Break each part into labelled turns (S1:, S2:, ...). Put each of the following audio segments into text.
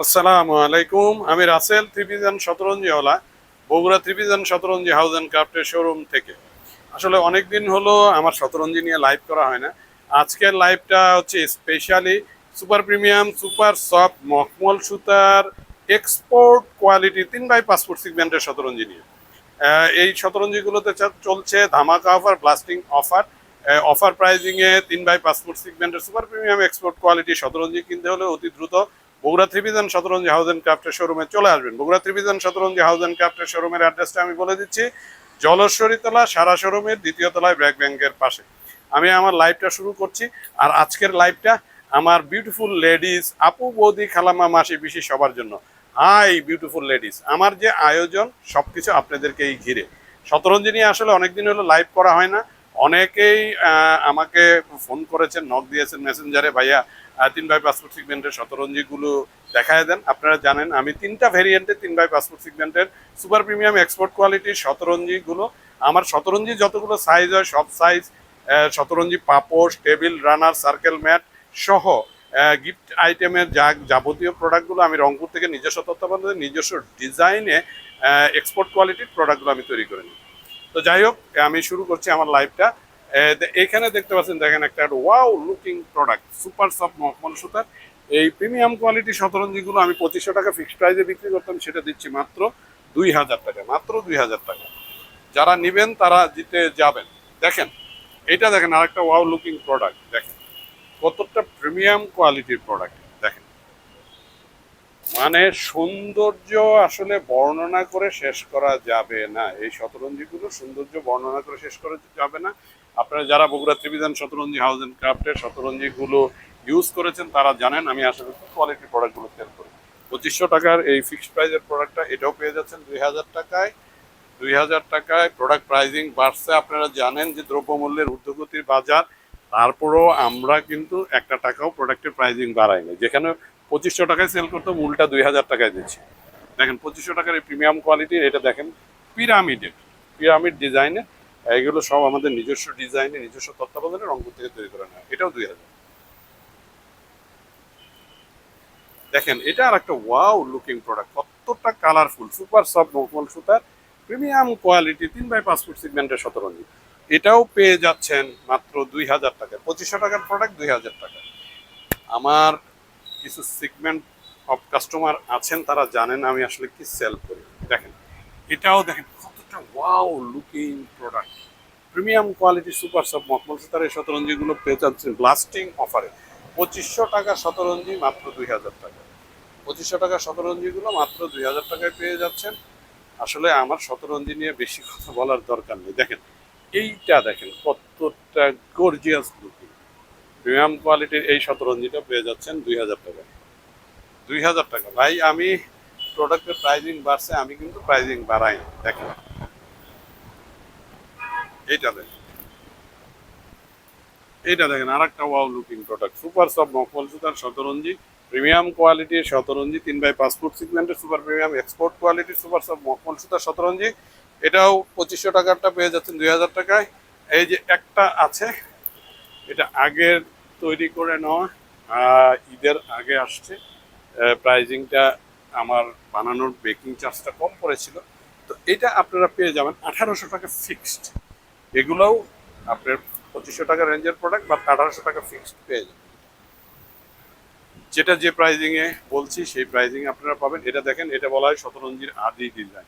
S1: আসসালামু আলাইকুম। আমি রাসেল ত্রিভিজন শতরঞ্জিওয়ালা, বগুড়া ত্রিভিজন শতরঞ্জি হাউস অ্যান্ড ক্রাফটের শোরুম থেকে। আসলে অনেক দিন হলো আমার শতরঞ্জি নিয়ে লাইভ করা হয় না। আজকের লাইভটা হচ্ছে specially super premium super soft মখমল সুতার এক্সপোর্ট কোয়ালিটি 3x5 ফুট সিগমেন্টের শতরঞ্জি নিয়ে। এই শতরঞ্জিগুলোতে চলছে ধামাকা অফার, ব্লাস্টিং অফার। অফার প্রাইজিংয়ে 3x5 ফুট সিগমেন্টের সুপার প্রিমিয়াম এক্সপোর্ট কোয়ালিটি শতরঞ্জি কিনতে হলে অতি দ্রুত বগুড়া ত্রিভিজন শতরঞ্জি হাউস অ্যান্ড ক্রাফটের শোরুমে চলে আসবেন। বগুড়া ত্রিভিজন শতরঞ্জি হাউস অ্যান্ড ক্রাফটের শোরুমের অ্যাড্রেসটা আমি বলে দিচ্ছি। জলশ্বরী তলা, সারা শোরুমের দ্বিতীয় তলায় ব্র্যাক ব্যাংকের পাশে। আমি আমার লাইভটা শুরু করছি। আর আজকের লাইভটা আমার বিউটিফুল লেডিস, আপু, বৌদি, খালামা, মাসি, পিসি সবার জন্য। হাই বিউটিফুল লেডিস, আমার যে আয়োজন সবকিছু আপনাদেরকেই ঘিরে। শতরঞ্জি নিয়ে আসলে অনেকদিন হলো লাইভ করা হয় না। অনেকেই আমাকে ফোন করেছেন, নক দিয়েছেন মেসেঞ্জারে, ভাইয়া 3x5 ফুট সিগমেন্টের শতরঞ্জিগুলো দেখায় দেন। আপনারা জানেন আমি 3টা ভেরিয়েন্টে 3x5 ফুট সিগমেন্টের সুপার প্রিমিয়াম এক্সপোর্ট কোয়ালিটির শতরঞ্জিগুলো, আমার শতরঞ্জি যতগুলো সাইজ হয় সব সাইজ, শতরঞ্জি পাপোশ, টেবিল রানার, সার্কেল ম্যাট সহ গিফট আইটেমের যাবতীয় প্রোডাক্টগুলো আমি রংপুর থেকে নিজস্ব তত্ত্বাবধানে নিজস্ব ডিজাইনে এক্সপোর্ট কোয়ালিটির প্রোডাক্টগুলো আমি তৈরি করে নিই। তো যাই হোক, আমি শুরু করছি আমার লাইভটা। এখানে দেখতে পাচ্ছেন, দেখেন একটা wow looking product, super soft মখমল সুতার এই প্রিমিয়াম কোয়ালিটি শতরঞ্জিগুলো আমি 2500 টাকা ফিক্সড প্রাইসে বিক্রি করতাম, সেটা দিচ্ছি মাত্র 2000 টাকা, মাত্র 2000 টাকা। যারা নিবেন তারা জিতে যাবেন। দেখেন এটা, দেখেন আরেকটা ওয়াও লুকিং প্রোডাক্ট, দেখেন কতটা প্রিমিয়াম কোয়ালিটির প্রোডাক্ট। দেখেন মানে সৌন্দর্য আসলে বর্ণনা করে শেষ করা যাবে না। এই শতরঞ্জিগুলো সৌন্দর্য বর্ণনা করে শেষ করা যাবে না। আপনারা যারা বগুড়া ত্রিভিজন শতরঞ্জি হাউস অ্যান্ড ক্রাফটের শতরঞ্জিগুলো ইউজ করেছেন তারা জানেন আমি আসলে কি কোয়ালিটির প্রোডাক্টগুলো সেল করি। 2500 টাকার এই ফিক্সড প্রাইসের প্রোডাক্টটা এটাও পেয়ে যাচ্ছেন 2000 টাকায়। 2000 টাকায় প্রোডাক্ট প্রাইজিং বাড়ছে। আপনারা জানেন যে দ্রব্যমূল্যের ঊর্ধ্বগতির বাজার, তারপরেও আমরা কিন্তু একটা টাকাও প্রোডাক্টের প্রাইজিং বাড়াইনি। যেখানে 2500 টাকায় সেল করতো, মূলটা 2000 টাকায় দিচ্ছি। দেখেন 2500 টাকার এই প্রিমিয়াম কোয়ালিটির, এটা দেখেন পিরামিড ডিজাইনে, এগুলো সব আমাদের নিজস্ব ডিজাইনে নিজস্ব তত্ত্বাবধানে রংপুর থেকে তৈরি করে নেয়। এটাও 2000। দেখেন এটা আর একটা ওয়াও লুকিং প্রোডাক্ট, কতটা কালারফুল, সুপার সফট মখমল সুতার প্রিমিয়াম কোয়ালিটি 3x5 ফুট সিগমেন্টের শতরঞ্জি। এটাও পেয়ে যাচ্ছেন মাত্র 2000 টাকায়। 2500 টাকার প্রোডাক্ট 2000 টাকা। আমার কিছু সেগমেন্ট অফ কাস্টমার আছেন, তারা জানেন আমি আসলে কি সেল করি। দেখেন এটাও দেখেন কতটা wow looking product, premium quality super soft মখমল সুতার এই শতরঞ্জিগুলো পেয়ে যাচ্ছেন ব্লাস্টিং অফারে। 2500 টাকার শতরঞ্জি মাত্র 2000 টাকা। 2500 টাকার শতরঞ্জিগুলো মাত্র 2000 টাকায় পেয়ে যাচ্ছেন। আসলে আমার শতরঞ্জি নিয়ে বেশি কথা বলার দরকার নেই। দেখেন এইটা, দেখেন কতটা গর্জিয়াস লুকিং প্রিমিয়াম কোয়ালিটির এই শতরঞ্জিটা পেয়ে যাচ্ছেন 2000 টাকা। 2000 টাকা ভাই, আমি প্রোডাক্টের প্রাইজিং বাড়ছে, আমি কিন্তু প্রাইজিং বাড়াই। দেখেন এইটা দেখেন, এইটা দেখেন আর একটা wow looking product, super soft মখমল সুতার শতরঞ্জি, প্রিমিয়াম কোয়ালিটির শতরঞ্জি, 3x5 ফুট সিগমেন্টের সুপার প্রিমিয়াম এক্সপোর্ট কোয়ালিটির সুপার সফট মখমল সুতার শতরঞ্জি। এটাও 2500 টাকারটা পেয়ে যাচ্ছেন 2000 টাকায়। এই যে একটা আছে, এটা আগের তৈরি করে নেওয়া, ঈদের আগে আসছে। প্রাইজিংটা আমার বানানোর বেকিং চার্জটা কম পড়েছিল, তো এটা আপনারা পেয়ে যাবেন 1800 টাকা ফিক্সড। এগুলোও আপনার 2500 টাকা রেঞ্জের প্রোডাক্ট, বা 1800 টাকা ফিক্সড পেয়ে যাবেন। যেটা যে প্রাইজিংয়ে বলছি সেই প্রাইজিং আপনারা পাবেন। এটা দেখেন, এটা বলা হয় শতরঞ্জির আদি design,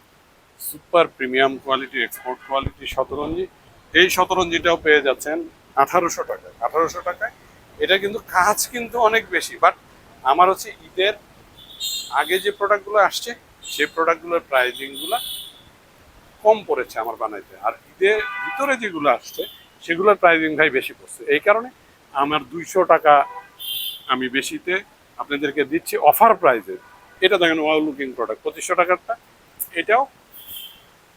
S1: super premium quality export quality শতরঞ্জি। এই শতরঞ্জিটাও পেয়ে যাচ্ছেন 1800 টাকায়। 1800 টাকায় এটা কিন্তু কাজ কিন্তু অনেক বেশি, বাট আমার হচ্ছে ঈদের আগে যে প্রোডাক্টগুলো আসছে সেই প্রোডাক্টগুলোর প্রাইজিংগুলো কম পড়েছে আমার বানাইতে, আর ঈদের ভিতরে যেগুলো আসছে সেগুলোর প্রাইজিং ভাই বেশি পড়ছে। এই কারণে আমার 200 টাকা আমি বেশিতে আপনাদেরকে দিচ্ছি অফার প্রাইসে। এটা দেখেন ওয়াও লুকিং প্রোডাক্ট, 2500 টাকারটা, এটাও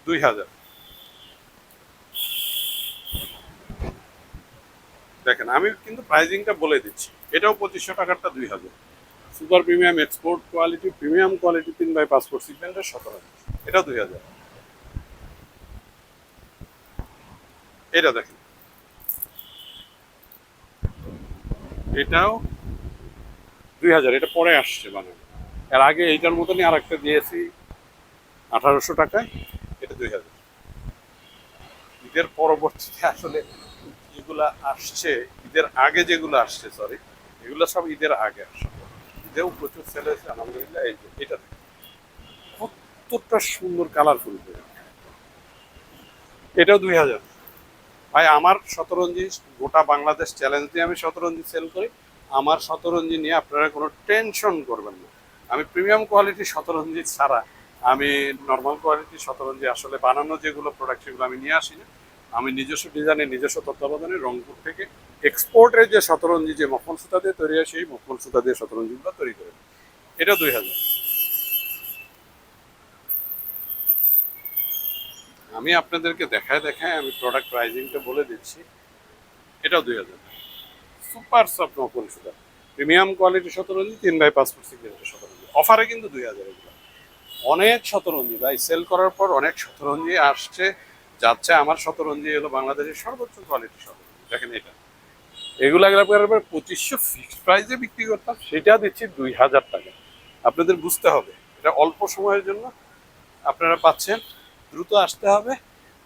S1: 2000। দেখেন আমি কিন্তু প্রাইজিংটা বলে দিচ্ছি, এটাও 2500 টাকারটা 2000। Super premium export quality, premium quality 3x5 foot সিগমেন্টের শতরঞ্জি, এটাও 2000। এটা দেখেন, এটাও 2000। এটা পরে আসছে বানানো, এর আগে এইটার মতনই আর একটা দিয়েছি 1800 টাকায়, এটা 2000। ঈদের পরবর্তীতে আসলে যেগুলা আসছে, ঈদের আগে যেগুলো আসছে, সরি, এগুলো সব ঈদের আগে আসছে। ঈদেও প্রচুর সেল হয়েছে আলহামদুলিল্লাহ। এই যে এটা দেখুন, কতটা সুন্দর কালারফুল, এটাও 2000। ভাই আমার শতরঞ্জি গোটা বাংলাদেশ চ্যালেঞ্জ দিয়ে আমি শতরঞ্জি সেল করি। আমার শতরঞ্জি নিয়ে আপনারা কোনো টেনশন করবেন না। আমি প্রিমিয়াম কোয়ালিটি শতরঞ্জি ছাড়া আমি নর্মাল কোয়ালিটির শতরঞ্জি আসলে বানানো যেগুলো প্রোডাক্ট সেগুলো আমি নিয়ে আসি না। আমি নিজস্ব ডিজাইনে নিজস্ব তত্ত্বাবধানে রংপুর থেকে এক্সপোর্টের যে শতরঞ্জি, যে মকমল সুতা দিয়ে তৈরি হয়, সেই মকমল সুতা দিয়ে শতরঞ্জিগুলো তৈরি করে। এটা 2000। আমি আপনাদেরকে দেখায় দেখায় আমি প্রোডাক্ট প্রাইজিংটা বলে দিচ্ছি। এটাও 2000। সুপার সফট মকমল সুতা, প্রিমিয়াম কোয়ালিটি শতরঞ্জি, 3x5 ফুট সিগনেচার শতরঞ্জি, অফারে কিন্তু 2000। এগুলো অনেক শতরঞ্জি ভাই সেল করার পর অনেক শতরঞ্জি আসছে যাচ্ছে। আমার শতরঞ্জি হলো বাংলাদেশের সর্বোচ্চ কোয়ালিটি শতরঞ্জি। দেখেন এটা, এগুলো একবার 2500 ফিক্সড প্রাইসে বিক্রি করতাম, সেটা দিচ্ছি 2000 টাকা। আপনাদের বুঝতে হবে এটা অল্প সময়ের জন্য আপনারা পাচ্ছেন, দ্রুত আসতে হবে।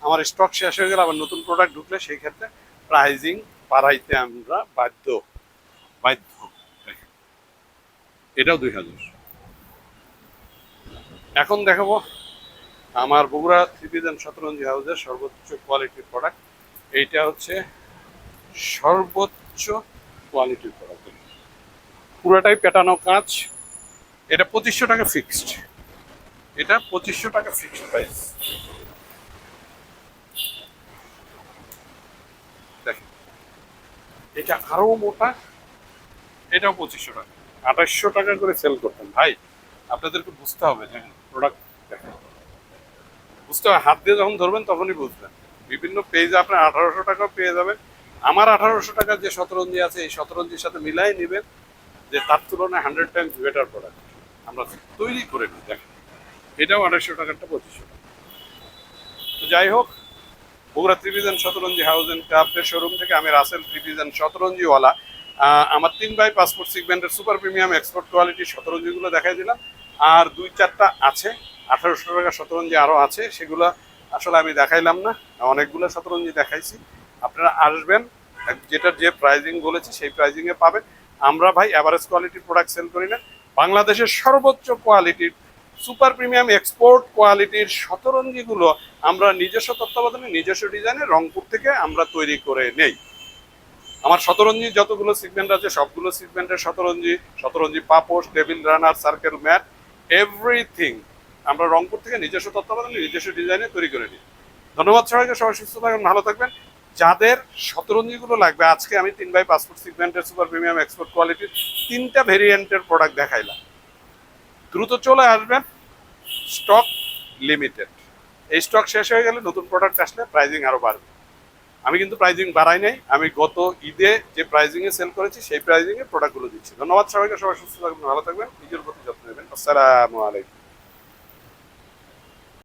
S1: আমার স্টক শেষ হয়ে গেলে আবার নতুন প্রোডাক্ট ঢুকলে সেই ক্ষেত্রে প্রাইজিং বাড়াইতে আমরা বাধ্য বাধ্য। এটাও 2000। এখন দেখাবো আমার বগুড়া থ্রি পিস অ্যান্ড শতরঞ্জি হাউসের সর্বোচ্চ কোয়ালিটির প্রোডাক্ট। এইটা হচ্ছে সর্বোচ্চ কোয়ালিটির প্রোডাক্ট, পুরোটাই পেটানো কাজ। এটা 2500 টাকা ফিক্সড, এটা 2500 টাকা ফিক্সড প্রাইস। দেখেন এটা আরো মোটা, এটাও 2500 টাকা, 2800 টাকা করে সেল করতেন ভাই। আপনাদেরকে বুঝতে হবে যে প্রোডাক্ট দেখেন, বুঝতে হবে, হাত দিয়ে যখন ধরবেন তখনই বুঝবেন। বিভিন্ন পেজে আপনার 1800 টাকাও পেয়ে যাবেন। আমার 1800 টাকার যে শতরঞ্জি আছে, এই শতরঞ্জির সাথে মিলাই নেবেন, যে তার তুলনায় 100 টাইমস বেটার প্রোডাক্ট আমরা তৈরি করে নিই। দেখেন এটাও 2800 টাকারটা 2500 টাকা। তো যাই হোক, বগুড়া থ্রি পিস অ্যান্ড শতরঞ্জি হাউস অ্যান্ড ক্রাফটের শোরুম থেকে আমি রাসেল থ্রি পিস অ্যান্ড শতরঞ্জিওয়ালা আমার 3x5 ফুট সিগমেন্টের সুপার প্রিমিয়াম এক্সপোর্ট কোয়ালিটির শতরঞ্জিগুলো দেখাই দিলাম। আর 2-4টা আছে 1800 টাকা শতরঞ্জি আরও আছে, সেগুলো আসলে আমি দেখাইলাম না, অনেকগুলো শতরঞ্জি দেখাইছি। আপনারা আসবেন, যেটার যে প্রাইজিং বলেছি সেই প্রাইজিংয়ে পাবেন। আমরা ভাই অ্যাভারেজ কোয়ালিটির প্রোডাক্ট সেল করি না, বাংলাদেশের সর্বোচ্চ কোয়ালিটির সুপার প্রিমিয়াম এক্সপোর্ট কোয়ালিটির শতরঞ্জিগুলো আমরা নিজস্ব তত্ত্বাবধানে নিজস্ব ডিজাইনে রংপুর থেকে আমরা তৈরি করে নেই। আমার শতরঞ্জি যতগুলো সিগমেন্ট আছে সবগুলো সিগমেন্টের শতরঞ্জি, শতরঞ্জি পাপোশ, table runner, circle mat, everything আমরা রংপুর থেকে নিজস্ব তত্ত্বাবধানে নিজস্ব ডিজাইনে তৈরি করে নিই। ধন্যবাদ সবাইকে, সবাই সুস্থ থাকবেন, ভালো থাকবেন। যাদের শতরঞ্জিগুলো লাগবে, আজকে আমি 3x5 ফুট সিগমেন্টের সুপার প্রিমিয়াম এক্সপোর্ট কোয়ালিটির 3টা ভেরিয়েন্টের প্রোডাক্ট দেখাইলাম। দ্রুত চলে আসবেন, স্টক লিমিটেড। এই স্টক শেষ হয়ে গেলে নতুন প্রোডাক্ট আসলে প্রাইজিং আরো বাড়বে। আমি কিন্তু প্রাইজিং বাড়াই নাই, আমি গত ঈদে যে প্রাইজিংয়ে সেল করেছি সেই প্রাইজিংয়ে প্রোডাক্টগুলো দিচ্ছি। ধন্যবাদ সবাইকে, সবাই সুস্থ থাকবেন, ভালো থাকবেন, নিজের প্রতি যত্ন নেবেন। আসসালামু আলাইকুম।